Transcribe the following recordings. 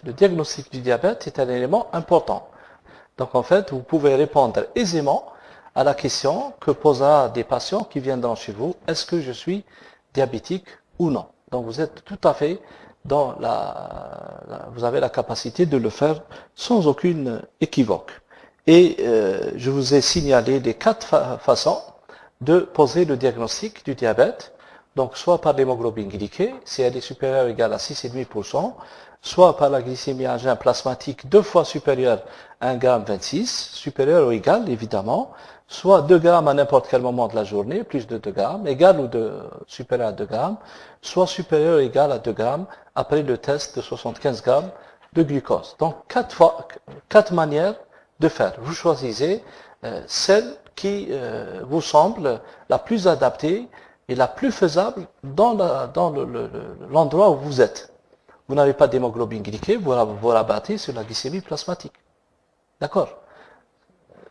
diabète. Le diagnostic du diabète est un élément important. Donc en fait, vous pouvez répondre aisément à la question que posera des patients qui viendront chez vous, est-ce que je suis diabétique ou non? Donc vous êtes tout à fait dans vous avez la capacité de le faire sans aucune équivoque. Et je vous ai signalé les 4 façons de poser le diagnostic du diabète. Donc soit par l'hémoglobine glyquée, si elle est supérieure ou égale à 6,5%, soit par la glycémie à jeun plasmatique 2 fois supérieure à 1,26 g, supérieure ou égale évidemment, soit 2 grammes à n'importe quel moment de la journée, plus de 2 grammes, égal ou supérieur à 2 grammes, soit supérieur ou égal à 2 grammes après le test de 75 grammes de glucose. Donc 4 manières de faire. Vous choisissez celle qui vous semble la plus adaptée et la plus faisable dans l'endroit où vous êtes. Vous n'avez pas d'hémoglobine glyquée, vous rabattez sur la glycémie plasmatique. D'accord?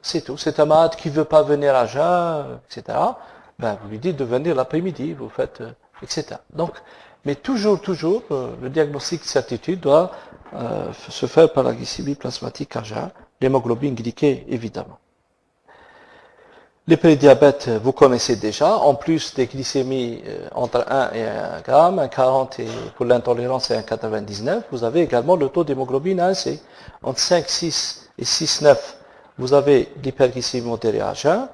C'est tout. C'est un malade qui ne veut pas venir à jeun, etc. Ben, vous lui dites de venir l'après-midi, vous faites, etc. Donc, mais toujours, le diagnostic de certitude doit se faire par la glycémie plasmatique à jeun, l'hémoglobine glyquée, évidemment. Les prédiabètes, vous connaissez déjà, en plus des glycémies entre 1 et 1 gramme, 1,40 et pour l'intolérance et 1,99, vous avez également le taux d'hémoglobine A1C. Entre 5,6 et 6,9, vous avez l'hyperglycémie modérée à jeun,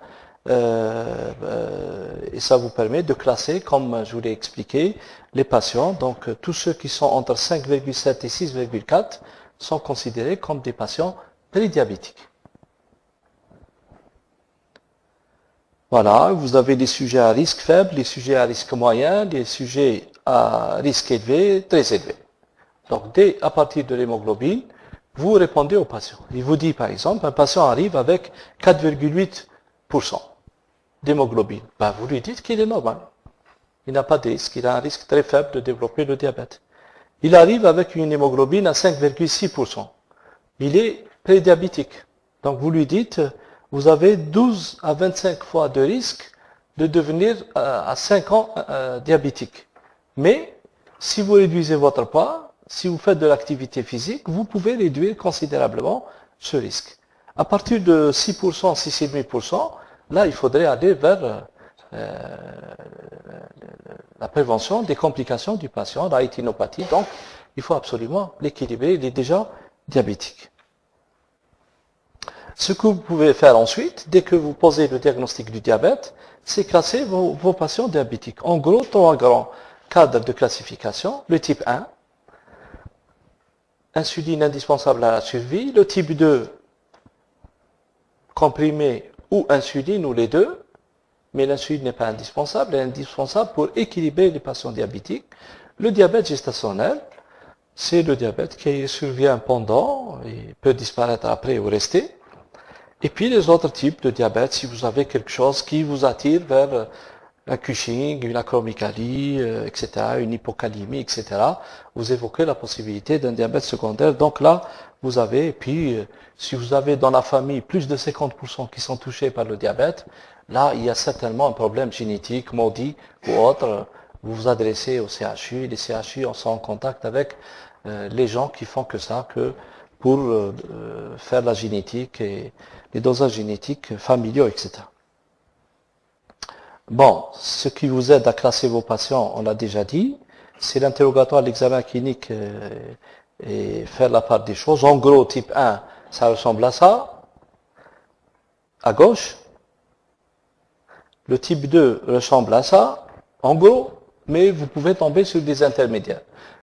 et ça vous permet de classer, comme je vous l'ai expliqué, les patients. Donc tous ceux qui sont entre 5,7 et 6,4 sont considérés comme des patients prédiabétiques. Voilà, vous avez les sujets à risque faible, les sujets à risque moyen, les sujets à risque élevé, très élevé. Donc, à partir de l'hémoglobine, vous répondez au patient. Il vous dit, par exemple, un patient arrive avec 4,8% d'hémoglobine. Ben, vous lui dites qu'il est normal. Il n'a pas de risque, il a un risque très faible de développer le diabète. Il arrive avec une hémoglobine à 5,6%. Il est prédiabétique. Donc, vous lui dites, vous avez 12 à 25 fois de risque de devenir à 5 ans diabétique. Mais si vous réduisez votre poids, si vous faites de l'activité physique, vous pouvez réduire considérablement ce risque. À partir de 6%, 6,5%, là, il faudrait aller vers la prévention des complications du patient, la rétinopathie. Donc, il faut absolument l'équilibrer. Il est déjà diabétique. Ce que vous pouvez faire ensuite, dès que vous posez le diagnostic du diabète, c'est classer vos patients diabétiques. En gros, 3 grands cadres de classification. Le type 1, insuline indispensable à la survie. Le type 2, comprimé ou insuline ou les deux. Mais l'insuline n'est pas indispensable, elle est indispensable pour équilibrer les patients diabétiques. Le diabète gestationnel, c'est le diabète qui survient pendant et peut disparaître après ou rester. Et puis les autres types de diabète, si vous avez quelque chose qui vous attire vers un Cushing, une acromégalie, etc., une hypocalémie, etc., vous évoquez la possibilité d'un diabète secondaire. Donc là, vous avez, et puis si vous avez dans la famille plus de 50% qui sont touchés par le diabète, là, il y a certainement un problème génétique, maudit ou autre. Vous vous adressez au CHU, les CHU sont en contact avec les gens qui font que ça, que pour faire la génétique et les dosages génétiques familiaux, etc. Bon, ce qui vous aide à classer vos patients, on l'a déjà dit, c'est l'interrogatoire, l'examen clinique et faire la part des choses. En gros, type 1, ça ressemble à ça, à gauche. Le type 2 ressemble à ça, en gros, mais vous pouvez tomber sur des intermédiaires.